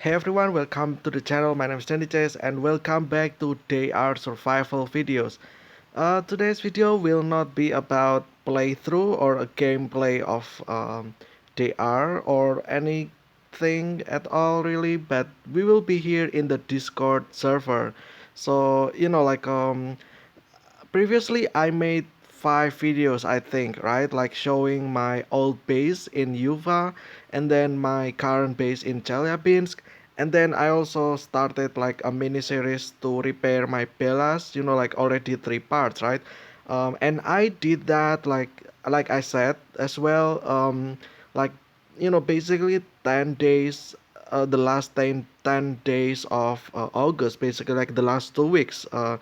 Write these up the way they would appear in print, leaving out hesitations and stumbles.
Hey everyone, welcome to the channel. My name is Danny Chase and welcome back to Day Art Survival videos. Today's video will not be about playthrough or a gameplay of DR or anything at all really, but we will be here in the Discord server. So, previously I made 5 videos I think, right? Like showing my old base in Yuva and then my current base in Chelyabinsk, and then I also started like a mini series to repair my Belas, like already 3 parts, right? And I did that like I said as well, like basically 10 days, the last 10 days of August, basically like the last 2 weeks. I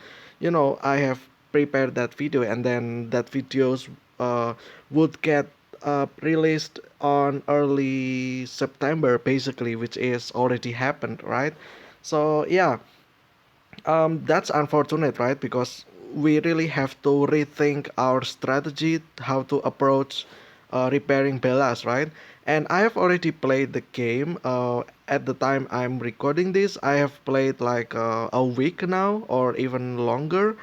have prepared that video, and then that videos uh, would get released on early September, basically, which is already happened, right? So yeah, that's unfortunate, right? Because we really have to rethink our strategy, how to approach repairing Bellas, right? And I have already played the game. At the time I'm recording this, I have played like a week now, or even longer.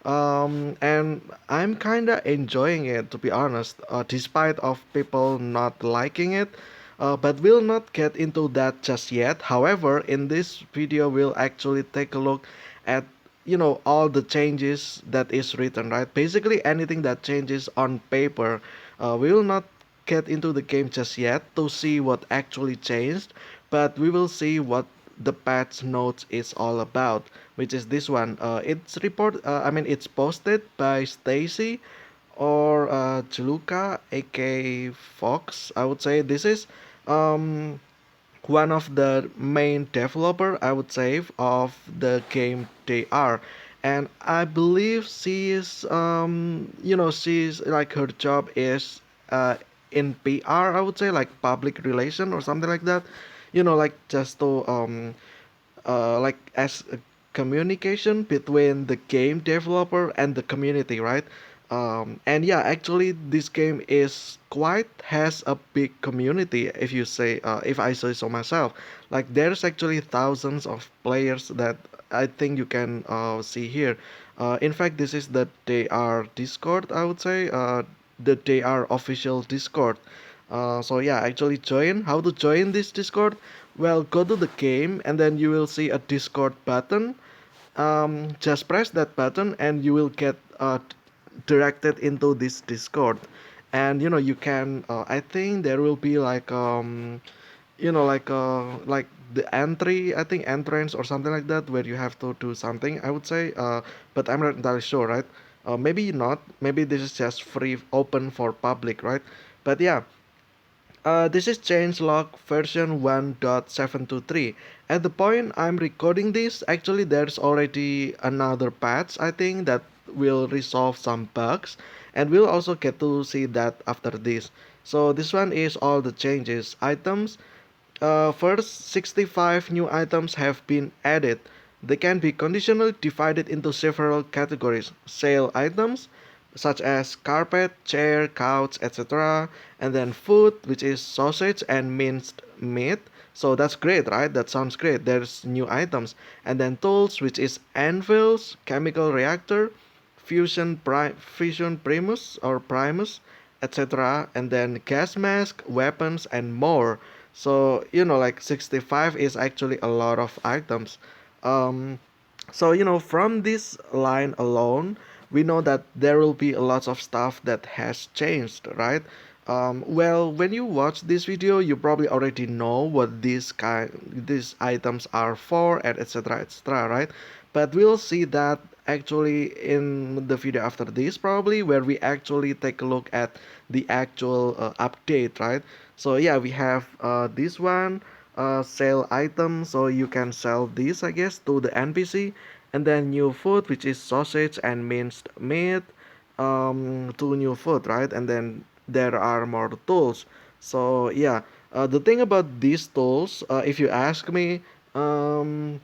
And I'm kind of enjoying it, to be honest, despite of people not liking it. But we'll not get into that just yet. However, in this video, we'll actually take a look at all the changes that is written, right? Basically anything that changes on paper. We will not get into the game just yet to see what actually changed, but we will see what the patch notes is all about, which is this one. It's posted by Stacy or Juluka, aka Fox. I would say this is um one of the main developer, I would say, of the game they are. And I believe she's like her job is in PR, I would say, like public relation or something like that, like just to like as a communication between the game developer and the community, right? And yeah, actually, this game is quite has a big community. If I say so myself, like there's actually thousands of players that I think you can see here. In fact, this is the they are Discord. I would say the they are official Discord. So yeah, actually join. How to join this Discord? Well, go to the game and then you will see a Discord button. Just press that button and you will get directed into this Discord. And you can. I think there will be like the entry. I think entrance or something like that where you have to do something. I would say. But I'm not entirely sure, right? Maybe not. Maybe this is just free, open for public, right? But yeah, this is changelog version 1.723. At the point I'm recording this, actually there's already another patch, I think, that will resolve some bugs, and we'll also get to see that after this. So this one is all the changes. Items. First, 65 new items have been added. They can be conditionally divided into several categories. Sale items, such as carpet, chair, couch, etc. And then food, which is sausage and minced meat. So that's great, right? That sounds great. There's new items. And then tools, which is anvils, chemical reactor, fusion primus or primus, etc. And then gas mask, weapons, and more. So like 65 is actually a lot of items. Um, so from this line alone, we know that there will be a lot of stuff that has changed, right? Well, when you watch this video, you probably already know what these items are for, and etc. etc. Right? But we'll see that actually in the video after this, probably, where we actually take a look at the actual update, right? So yeah, we have this one, sell item, so you can sell this, I guess, to the NPC. And then new food, which is sausage and minced meat, to new food, right? And then there are more tools. So yeah, the thing about these tools, if you ask me, um,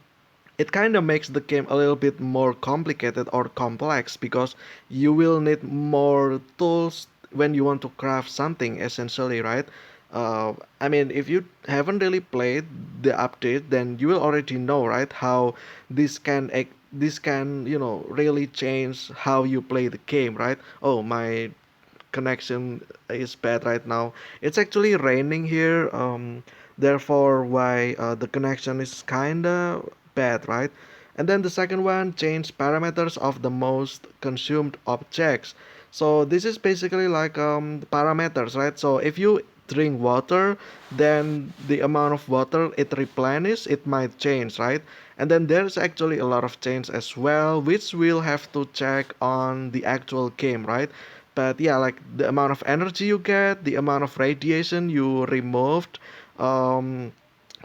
it kind of makes the game a little bit more complicated or complex, because you will need more tools when you want to craft something, essentially, right? I mean, if you haven't really played the update, then you will already know, right, how this can, really change how you play the game, right? Oh, my connection is bad right now. It's actually raining here, therefore why the connection is kinda bad, right? And then the second one, change parameters of the most consumed objects. So this is basically like parameters, right? So if you drink water, then the amount of water it replenishes, it might change, right? And then there's actually a lot of change as well, which we'll have to check on the actual game, right? But yeah, like the amount of energy you get, the amount of radiation you removed um,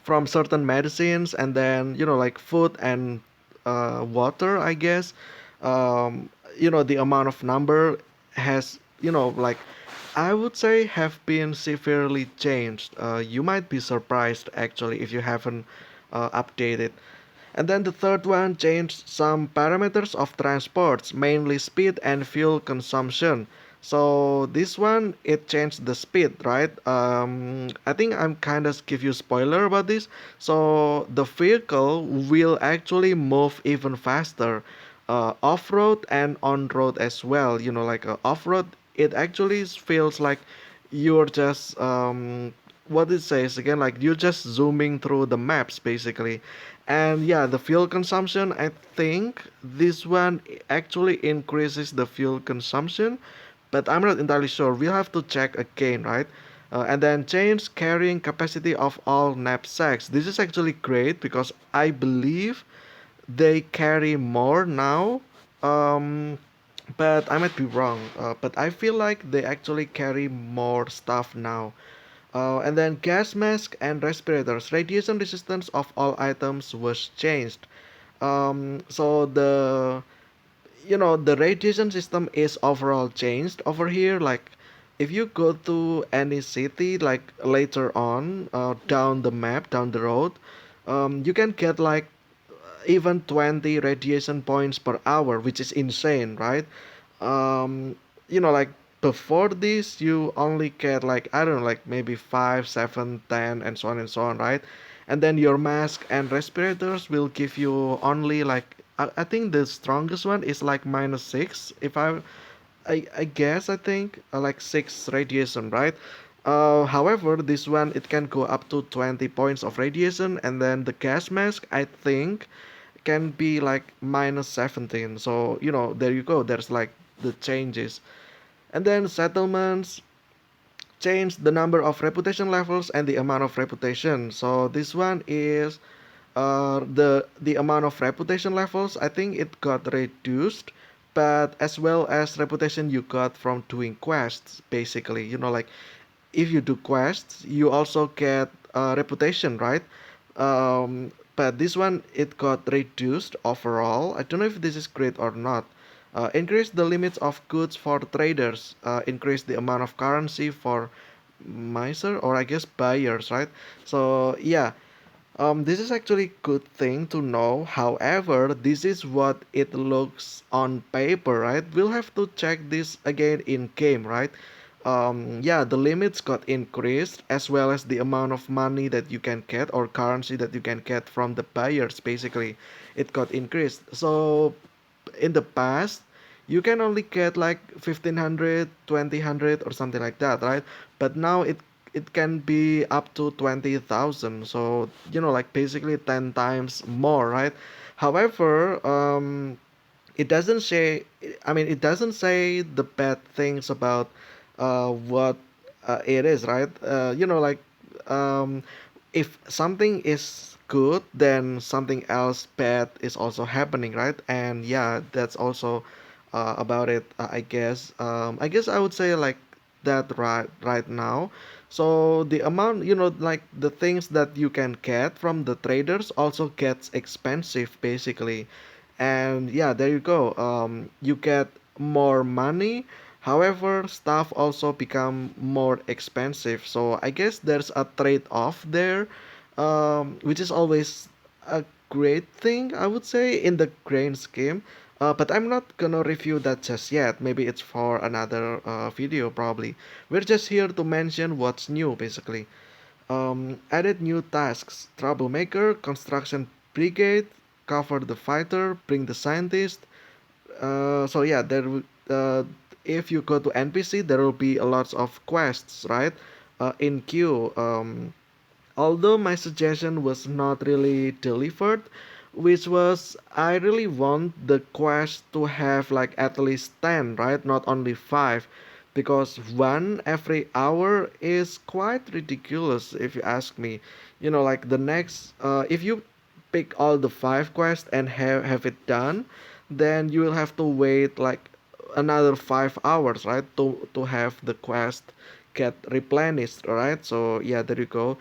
from certain medicines, and then like food and water, I guess. um, the amount of number has, like, I would say have been severely changed. You might be surprised actually if you haven't updated. And then the third one changed some parameters of transports, mainly speed and fuel consumption. So this one it changed the speed, right? I think I'm kind of give you spoiler about this. So the vehicle will actually move even faster, off-road and on-road as well. Like off-road, it actually feels like you're just what it says again, like you're just zooming through the maps basically. And yeah, the fuel consumption, I think this one actually increases the fuel consumption, but I'm not entirely sure. We'll have to check again, right? And then change carrying capacity of all knapsacks. This is actually great because I believe they carry more now. Um, but I might be wrong. But I feel like they actually carry more stuff now. And then gas mask and respirators. Radiation resistance of all items was changed. So the radiation system is overall changed over here. Like if you go to any city, like later on, down the map, down the road, you can get like even 20 radiation points per hour, which is insane, right? um like before this you only get like, I don't know, like maybe 5, 7, 10, and so on and so on, right? And then your mask and respirators will give you only like, I think the strongest one is like -6, if I guess, I think like 6 radiation, right? However, this one it can go up to 20 points of radiation, and then the gas mask, I think, can be like -17. So there you go. There's like the changes, and then settlements change the number of reputation levels and the amount of reputation. So this one is the amount of reputation levels. I think it got reduced, but as well as reputation you got from doing quests. Basically, like if you do quests, you also get reputation, right? But this one it got reduced overall. I don't know if this is great or not. Increase the limits of goods for traders. Increase the amount of currency for miser, or I guess buyers, right? So yeah, this is actually good thing to know. However, this is what it looks on paper, right? We'll have to check this again in game, right? Yeah, the limits got increased as well as the amount of money that you can get, or currency that you can get from the buyers. Basically, it got increased. So in the past, you can only get like 1500, 2000, or something like that, right? But now it can be up to 20,000. So like basically 10 times more, right? However, it doesn't say, I mean, it doesn't say the bad things about what it is, right? Like um, if something is good, then something else bad is also happening, right? And yeah, that's also about it, I guess. I guess I would say like that right now. So the amount, like the things that you can get from the traders also gets expensive basically. And yeah, there you go. You get more money. However, stuff also become more expensive. So I guess there's a trade-off there, which is always a great thing, I would say, in the grand scheme. But I'm not gonna review that just yet. Maybe it's for another video probably. We're just here to mention what's new basically. Added new tasks: troublemaker, construction brigade, cover the fighter, bring the scientist. So yeah, if you go to NPC, there will be a lots of quests, right? In queue. Although my suggestion was not really delivered, which was I really want the quest to have like at least 10, right? Not only 5, because one every hour is quite ridiculous if you ask me. Like the next, if you pick all the 5 quests and have it done, then you will have to wait like another 5 hours, right? To have the quest get replenished, right? So yeah, there you go.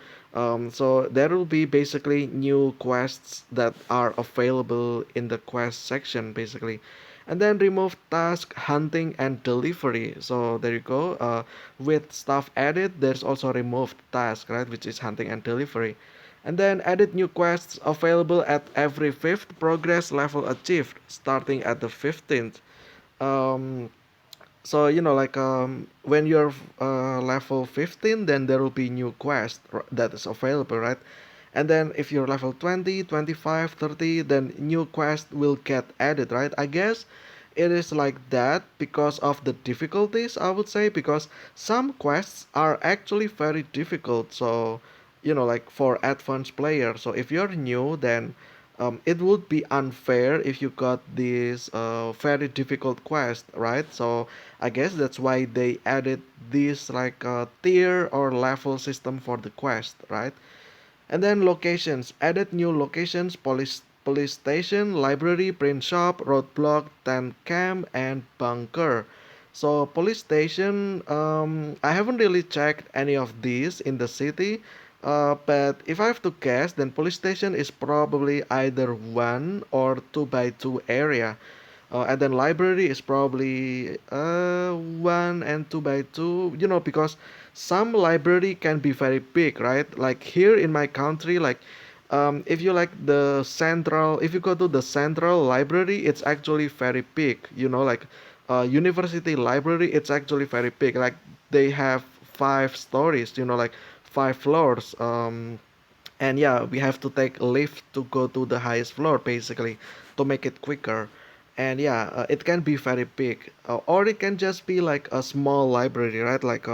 So there will be basically new quests that are available in the quest section basically. And then remove task hunting and delivery. So there you go. With stuff added, there's also removed task, right, which is hunting and delivery. And then added new quests available at every fifth progress level achieved, starting at the 15th. Um, so like when you're level 15, then there will be new quest that is available, right? And then if you're level 20, 25, 30, then new quest will get added, right? I guess it is like that because of the difficulties, I would say, because some quests are actually very difficult. So like for advanced players, so if you're new, then it would be unfair if you got this very difficult quest, right? So I guess that's why they added this like tier or level system for the quest, right? And then locations, added new locations: police station, library, print shop, roadblock, tent camp, and bunker. So police station, I haven't really checked any of these in the city, but if I have to guess, then police station is probably either 1 or 2 by 2 area. And then library is probably 1 and 2 by 2. Because some library can be very big, right? Like here in my country, like if you like if you go to the central library, it's actually very big. Like university library, it's actually very big. Like they have 5 stories. Like 5 floors. And yeah, we have to take a lift to go to the highest floor basically to make it quicker. And yeah, it can be very big, or it can just be like a small library, right? Like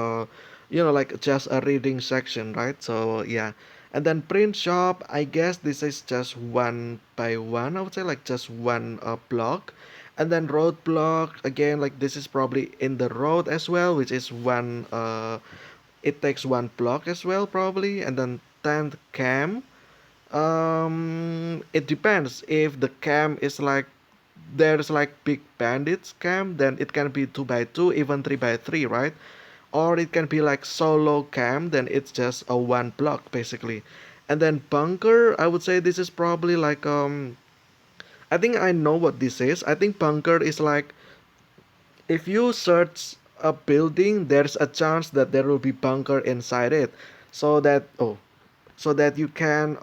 like just a reading section, right? So yeah. And then print shop, I guess this is just 1 by 1, I would say, like just one block. And then road block, again, like this is probably in the road as well, which is one it takes 1 block as well probably. And then 10th cam, it depends. If the cam is like there's like big bandits camp, then it can be 2 by 2, even 3 by 3, right? Or it can be like solo camp, then it's just a 1 block basically. And then bunker, I would say this is probably like I think I know what this is. I think bunker is like if you search a building, there's a chance that there will be bunker inside it, so that you can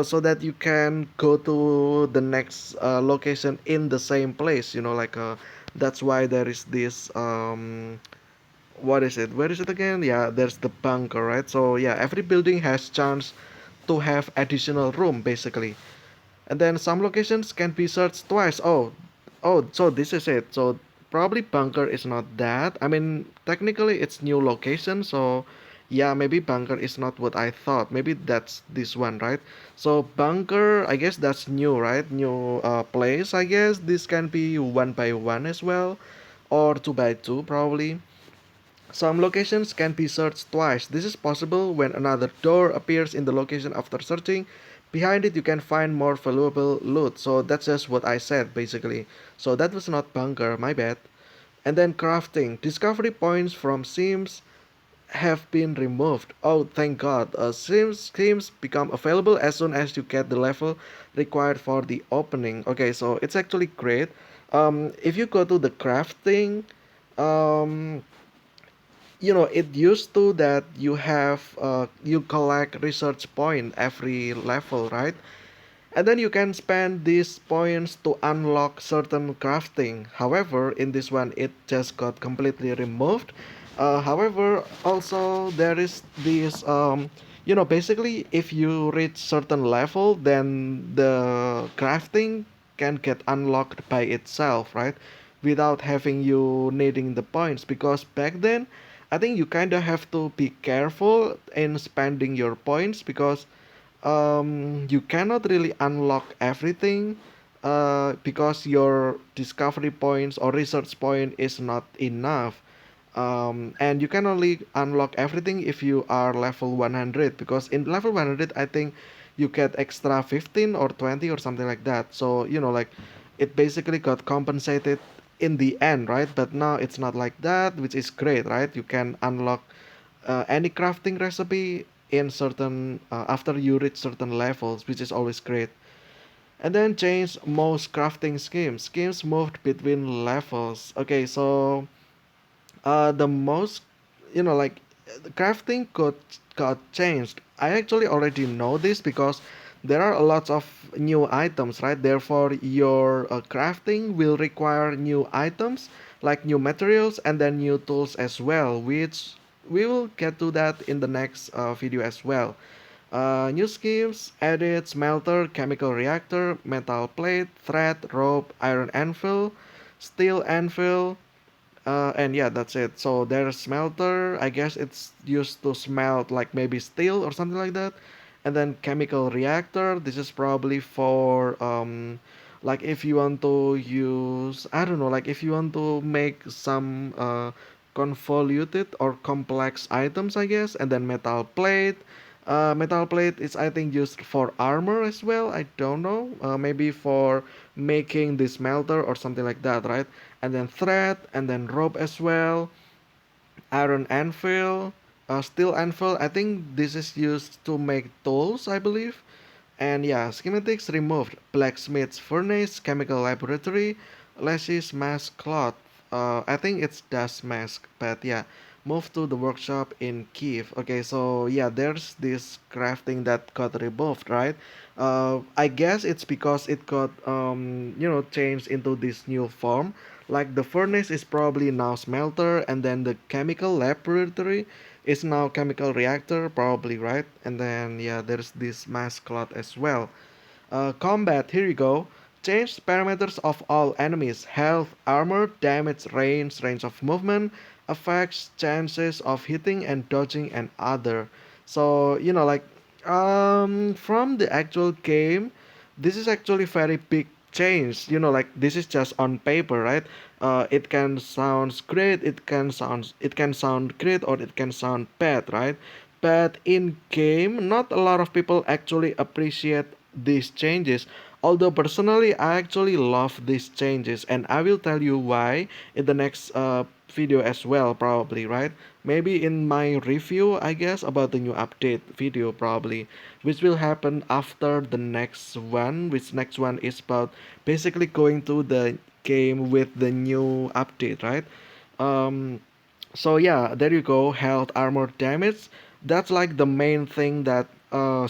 so that you can go to the next location in the same place, that's why there is this what is it, where is it again, yeah, there's the bunker, right? So yeah, every building has chance to have additional room basically. And then some locations can be searched twice. So this is it. So probably bunker is not that. I mean, technically it's new location, so yeah, maybe bunker is not what I thought. Maybe that's this one, right? So bunker, I guess that's new, right? New place. I guess this can be 1 by 1 as well, or 2 by 2 probably. Some locations can be searched twice. This is possible when another door appears in the location after searching. Behind it, you can find more valuable loot. So that's just what I said, basically. So that was not bunker, my bad. And then crafting. Discovery points from Sims have been removed. Oh, thank God. Sims become available as soon as you get the level required for the opening. Okay, so it's actually great. If you go to the crafting, um, it used to that you collect research point every level, right? And then you can spend these points to unlock certain crafting. However, in this one it just got completely removed. However, also there is this basically if you reach certain level, then the crafting can get unlocked by itself, right? Without having you needing the points, because back then I think you kind of have to be careful in spending your points, because you cannot really unlock everything, because your discovery points or research point is not enough. And you can only unlock everything if you are level 100, because in level 100 I think you get extra 15 or 20 or something like that. So like it basically got compensated in the end, right? But now it's not like that, which is great, right? You can unlock any crafting recipe in certain after you reach certain levels, which is always great. And then change most crafting schemes moved between levels. Okay, so the most, like the crafting could got changed. I actually already know this because there are a lot of new items, right? Therefore your crafting will require new items, like new materials and then new tools as well, which we will get to that in the next video as well. New schemes added smelter, chemical reactor, metal plate, thread, rope, iron anvil, steel anvil, and yeah, that's it. So there's smelter. I guess it's used to smelt like maybe steel or something like that. And then chemical reactor. This is probably for like if you want to use, I don't know, like if you want to make some convoluted or complex items, I guess. And then metal plate. Metal plate is I think used for armor as well. I don't know. Maybe for making the smelter or something like that, right? And then thread, and then rope as well, iron anvil, steel anvil. I think this is used to make tools, I believe. And yeah, schematics removed: blacksmith's furnace, chemical laboratory, lashes mask cloth. I think it's dust mask, but yeah, move to the workshop in Kiev. Okay, so yeah, there's this crafting that got removed, right? I guess it's because it got changed into this new form. Like the furnace is probably now smelter, and then the chemical laboratory is now chemical reactor, probably, right? And then yeah, there's this mask cloth as well. Combat, here you go. Change parameters of all enemies: health, armor, damage, range of movement, effects, chances of hitting and dodging, and other. So like from the actual game, this is actually very big change. Like this is just on paper, right? It can sound great, it can sound great, or it can sound bad, right? But in game, not a lot of people actually appreciate these changes. Although personally, I actually love these changes, and I will tell you why in the next video as well, probably, right? Maybe in my review, I guess, about the new update video, probably, which will happen after the next one, which next one is about basically going to the game with the new update, right? Um, so yeah, there you go. Health, armor, damage. That's like the main thing that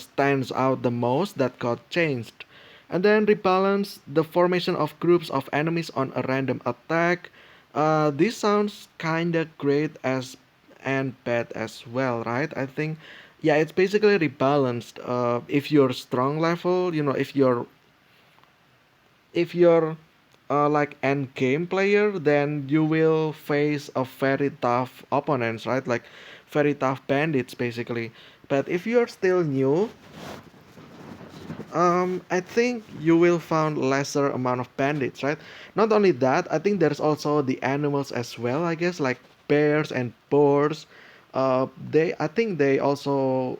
stands out the most that got changed. And then rebalance the formation of groups of enemies on a random attack. This sounds kinda great as and bad as well, right? I think, yeah, it's basically rebalanced. If you're strong level, if you're like end game player, then you will face a very tough opponents, right? Like very tough bandits, basically. But if you're still new, I think you will find lesser amount of bandits, right? Not only that, I think there's also the animals as well, I guess, like bears and boars. I think they also,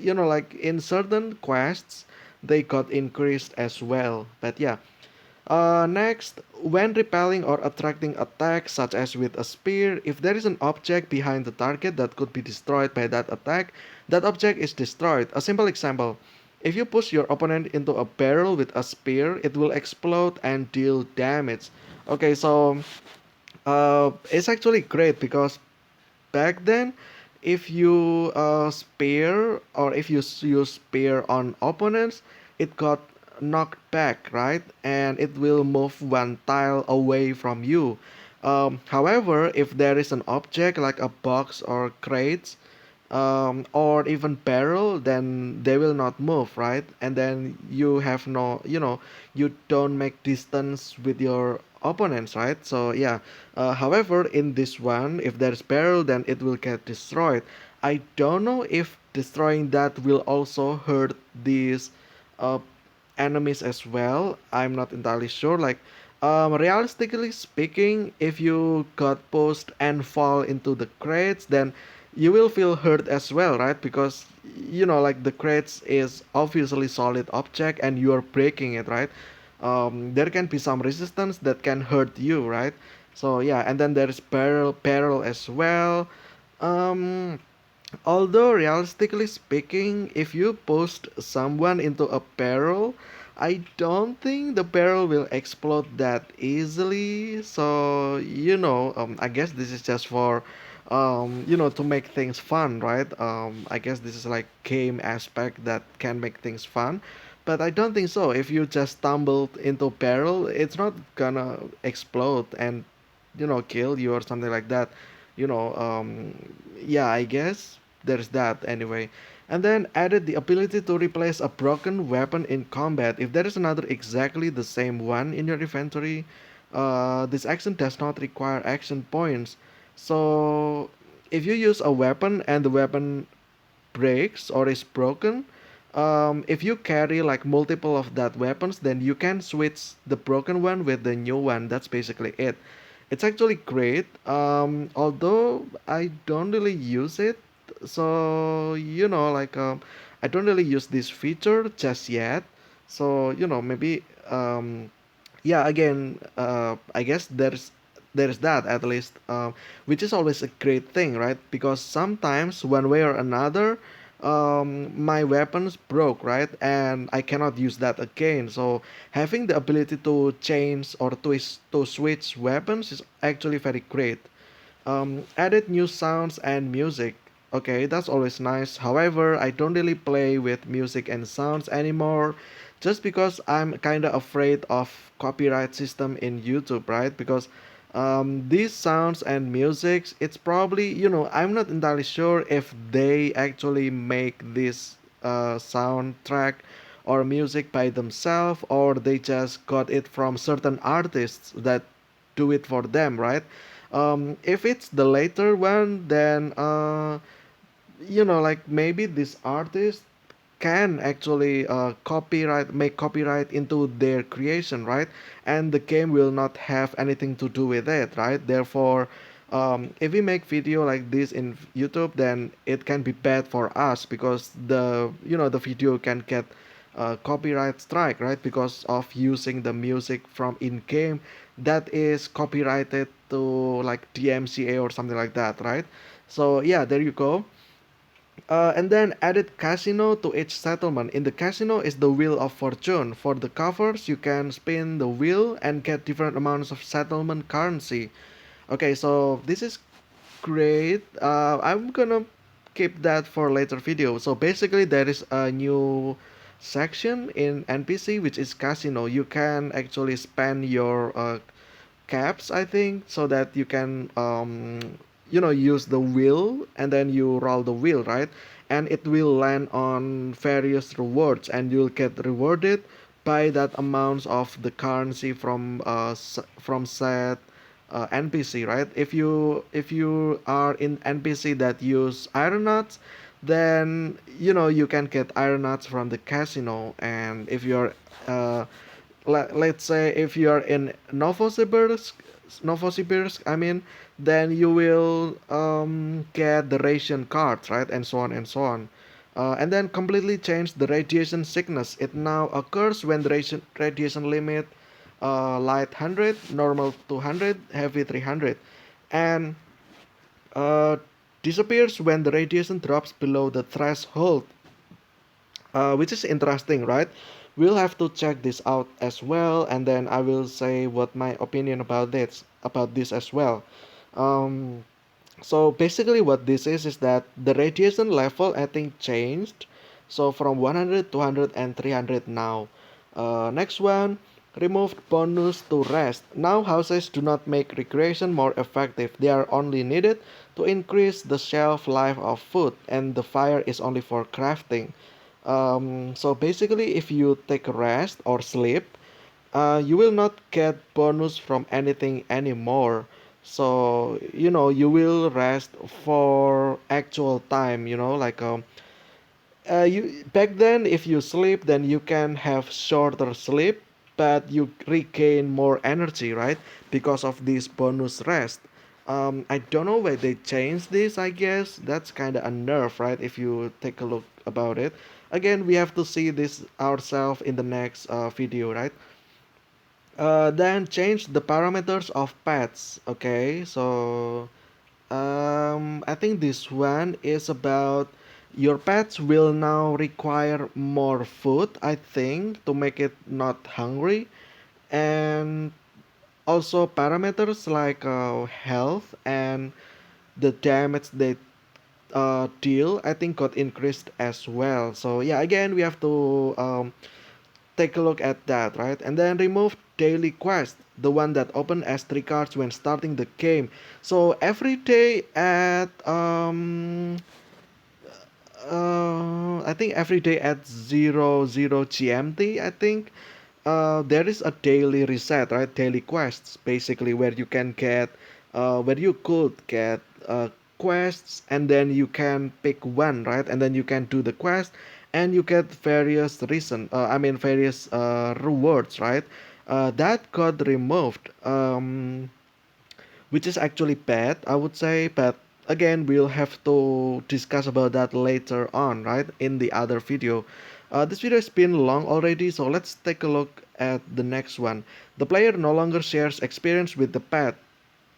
like in certain quests, they got increased as well. But yeah, next, when repelling or attracting attacks, such as with a spear, if there is an object behind the target that could be destroyed by that attack, that object is destroyed. A simple example: if you push your opponent into a barrel with a spear, it will explode and deal damage. Okay, so it's actually great because back then, if you spear or if you use spear on opponents, it got knocked back, right? And it will move one tile away from you. However, if there is an object like a box or crates, or even barrel, then they will not move, right? And then you have no, you don't make distance with your opponents, right? So yeah. However, in this one, if there's barrel, then it will get destroyed. I don't know if destroying that will also hurt these uh, enemies as well. I'm not entirely sure. Like, realistically speaking, if you got pushed and fall into the crates, then you will feel hurt as well, right? Because like the crates is obviously solid object and you are breaking it, right? There can be some resistance that can hurt you, right? So yeah, and then there's barrel as well. Um, Although realistically speaking, if you post someone into a barrel, I don't think the barrel will explode that easily. So I guess this is just for to make things fun, right? I guess this is like game aspect that can make things fun. But I don't think so. If you just stumbled into barrel, it's not gonna explode and kill you or something like that. You know, um, yeah, I guess there's that anyway. And then added the ability to replace a broken weapon in combat. If there is another exactly the same one in your inventory, this action does not require action points. So if you use a weapon and the weapon breaks or is broken, if you carry like multiple of that weapons, then you can switch the broken one with the new one. That's basically it. It's actually great. Although I don't really use it, so I don't really use this feature just yet. So maybe yeah, again, I guess there's that at least, which is always a great thing, right? Because sometimes one way or another, my weapons broke, right? And I cannot use that again. So having the ability to change or to switch weapons is actually very great. Added new sounds and music. Okay, that's always nice. However, I don't really play with music and sounds anymore just because I'm kind of afraid of copyright system in YouTube, right? Because these sounds and musics, it's probably, I'm not entirely sure if they actually make this soundtrack or music by themselves or they just got it from certain artists that do it for them, right? If it's the later one, then like maybe this artist can actually make copyright into their creation, right? And the game will not have anything to do with it, right? Therefore, if we make video like this in YouTube, then it can be bad for us because the video can get copyright strike, right? Because of using the music from in game that is copyrighted to like DMCA or something like that, right? So yeah, there you go. And then added casino to each settlement. In the casino is the wheel of fortune. For the covers, you can spin the wheel and get different amounts of settlement currency. Okay, so this is great. I'm gonna keep that for later video. So basically, there is a new section in NPC which is casino. You can actually spend your caps, I think, so that you can use the wheel and then you roll the wheel, right? And it will land on various rewards and you'll get rewarded by that amounts of the currency from said NPC, right? If you are in NPC that use iron nuts, then you can get iron nuts from the casino. And if you're let's say if you are in Novosibirsk, I mean, then you will get the ration cards, right, and so on and so on. And then completely change the radiation sickness. It now occurs when the radiation limit light 100, normal 200, heavy 300, and uh, disappears when the radiation drops below the threshold, which is interesting, right? We'll have to check this out as well, and then I will say what my opinion about this as well. Um, so basically, what this is that the radiation level I think changed, so from 100 to 100 and 300 now. Next one, removed bonus to rest. Now houses do not make recreation more effective. They are only needed to increase the shelf life of food, and the fire is only for crafting. So basically, if you take a rest or sleep, you will not get bonus from anything anymore. So you will rest for actual time. You back then, if you sleep, then you can have shorter sleep, but you regain more energy, right? Because of this bonus rest. I don't know why they changed this. I guess that's kind of a nerf, right? If you take a look about it. Again, we have to see this ourselves in the next video, right? Then change the parameters of pets. Okay, so I think this one is about your pets will now require more food, I think, to make it not hungry. And also parameters like health and the damage they deal, I think got increased as well. So yeah, again, we have to take a look at that, right? And then remove daily quest, the one that open as 3 cards when starting the game. So every day at I think every day at 00 GMT, I think there is a daily reset, right? Daily quests, basically, where you can get, where you could get quests, and then you can pick one, right? And then you can do the quest, and you get various various rewards, right? That got removed. Which is actually bad, I would say. But again, we'll have to discuss about that later on, right? In the other video. This video has been long already, so let's take a look at the next one. The player no longer shares experience with the pet.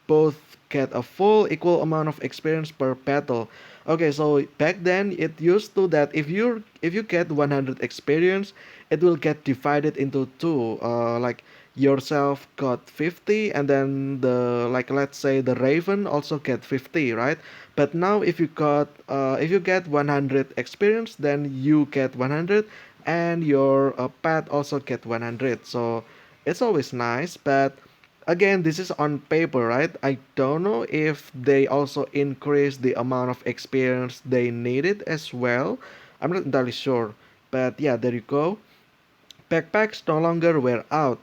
Both get a full equal amount of experience per battle. Okay, so back then it used to that if you get 100 experience, it will get divided into two. Like yourself got 50, and then the, like, let's say the raven also get 50, right? But now if you get 100 experience, then you get 100, and your pet also get 100. So it's always nice, but again, this is on paper, right? I don't know if they also increase the amount of experience they needed as well. I'm not entirely sure, but yeah, there you go. Backpacks no longer wear out.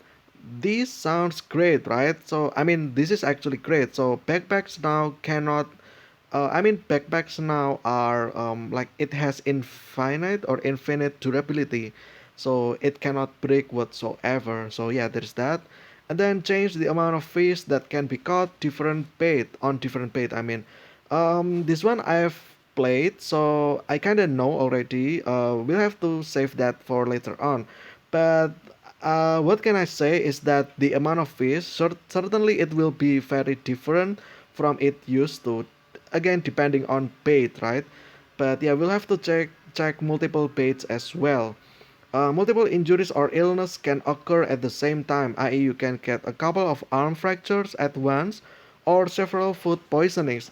This sounds great, right? So I mean, this is actually great. So backpacks now cannot backpacks now are like it has infinite or infinite durability, so it cannot break whatsoever. So yeah, there's that. And then change the amount of fish that can be caught different bait. This one I've played, so I kind of know already. We'll have to save that for later on. But what can I say is that the amount of fish, certainly it will be very different from it used to, again depending on bait, right? But yeah, we'll have to check multiple baits as well. Multiple injuries or illness can occur at the same time, i.e. you can get a couple of arm fractures at once or several food poisonings.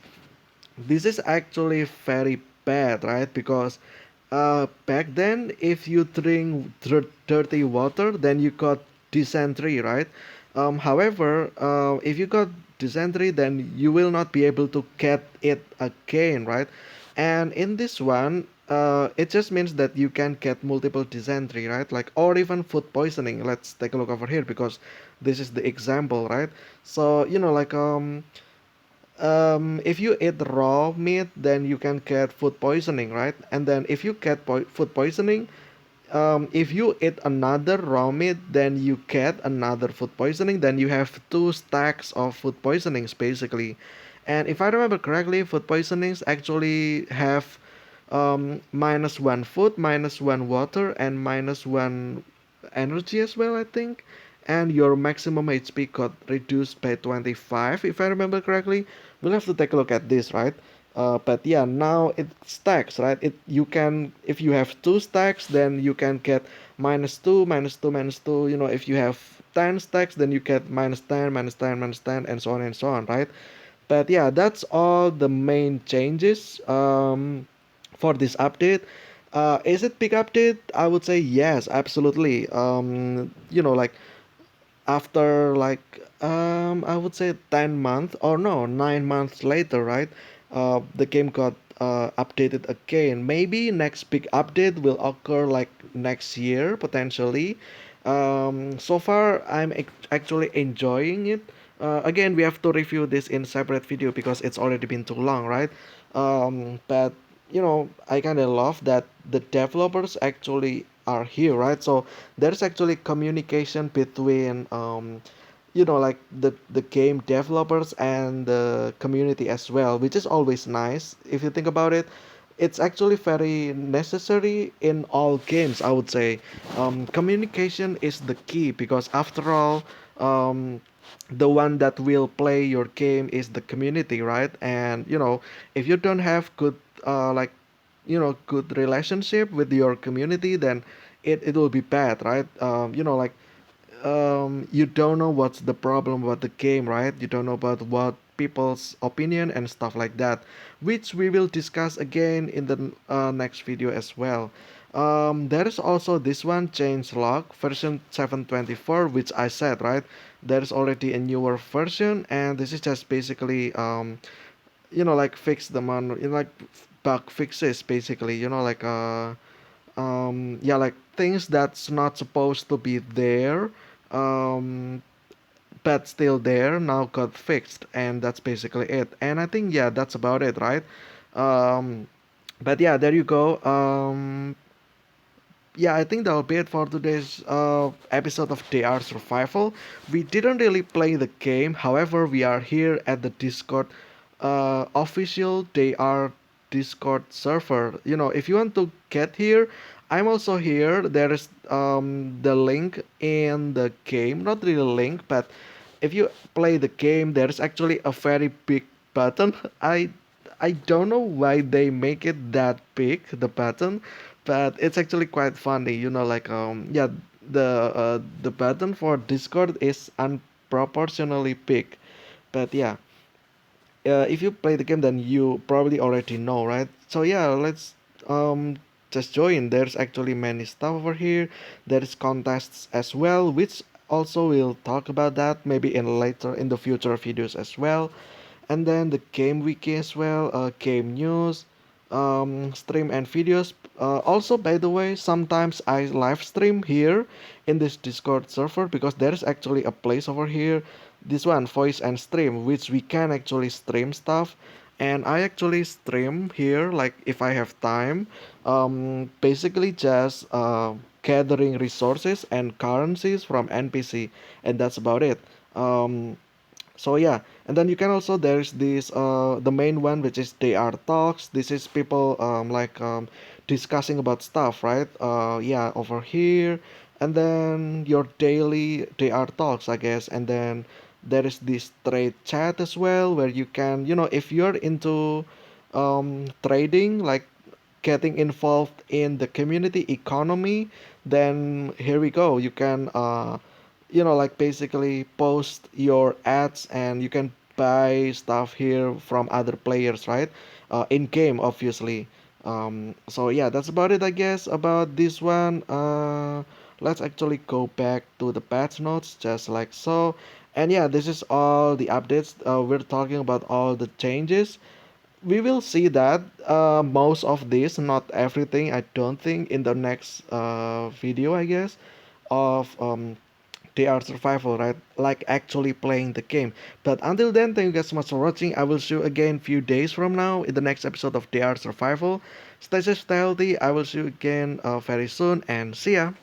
This is actually very bad, right? Because back then, if you drink dirty water, then you got dysentery, right? However, if you got dysentery, then you will not be able to get it again, right? And in this one, it just means that you can get multiple dysentery, right? Like, or even food poisoning. Let's take a look over here because this is the example, right? So if you eat raw meat, then you can get food poisoning, right? And then if you get food poisoning, if you eat another raw meat, then you get another food poisoning. Then you have two stacks of food poisonings, basically. And if I remember correctly, food poisonings actually have -1 food, -1 water, and -1 energy as well, I think. And your maximum HP got reduced by 25, if I remember correctly. We'll have to take a look at this, right? But yeah, now it stacks, right? It you can, if you have two stacks, then you can get -2, -2, -2. If you have 10 stacks, then you get -10, -10, -10, and so on, right? But yeah, that's all the main changes for this update. Is it big update? I would say yes, absolutely. Like after like I would say 10 months or no 9 months later, right? The game got updated again. Maybe next big update will occur like next year potentially. So far I'm actually enjoying it. Again, we have to review this in separate video because it's already been too long, right? But I kind of love that the developers actually are here, right? So there's actually communication between like the game developers and the community as well, which is always nice if you think about it. It's actually very necessary in all games, I would say. Communication is the key because after all, um, the one that will play your game is the community, right? And if you don't have good like good relationship with your community, then it will be bad, right? Like you don't know what's the problem about the game, right? You don't know about what people's opinion and stuff like that, which we will discuss again in the next video as well. There is also this one, changelog version 724, which I said, right? There is already a newer version, and this is just basically like fix the like bug fixes basically, like yeah, like things that's not supposed to be there, um but still there now got fixed, and that's basically it. And I think, yeah, that's about it, right? um but yeah, there you go. Yeah, I think that'll be it for today's episode of DR Survival. We didn't really play the game, however, we are here at the Discord official DR Discord server. If you want to get here, I'm also here. There is the link in the game, not really link, but if you play the game, there's actually a very big button. I don't know why they make it that big, the button, but it's actually quite funny. Like yeah, the button for Discord is unproportionally big. But yeah, if you play the game, then you probably already know, right? So yeah, let's um just join. There's actually many stuff over here. There is contests as well, which also we'll talk about that maybe in the future videos as well. And then the game wiki as well, game news, stream and videos. Also, by the way, sometimes I live stream here in this Discord server because there's actually a place over here, this one, voice and stream, which we can actually stream stuff. And I actually stream here, like if I have time, basically just gathering resources and currencies from NPC, and that's about it. So yeah, and then you can also, there's this the main one, which is DR talks. This is people like discussing about stuff, right? Yeah, over here. And then your daily DR talks, I guess. And then there is this trade chat as well, where you can, if you're into trading, like getting involved in the community economy, then here we go. You can like basically post your ads, and you can buy stuff here from other players, right? In game, obviously. So yeah, that's about it, I guess, about this one. Let's actually go back to the patch notes, just like so. And yeah, this is all the updates. We're talking about all the changes. We will see that most of this, not everything, I don't think, in the next video, I guess, of DR Survival, right? Like actually playing the game. But until then, thank you guys so much for watching. I will see you again few days from now in the next episode of DR Survival. Stay safe, stay healthy. I will see you again very soon, and see ya.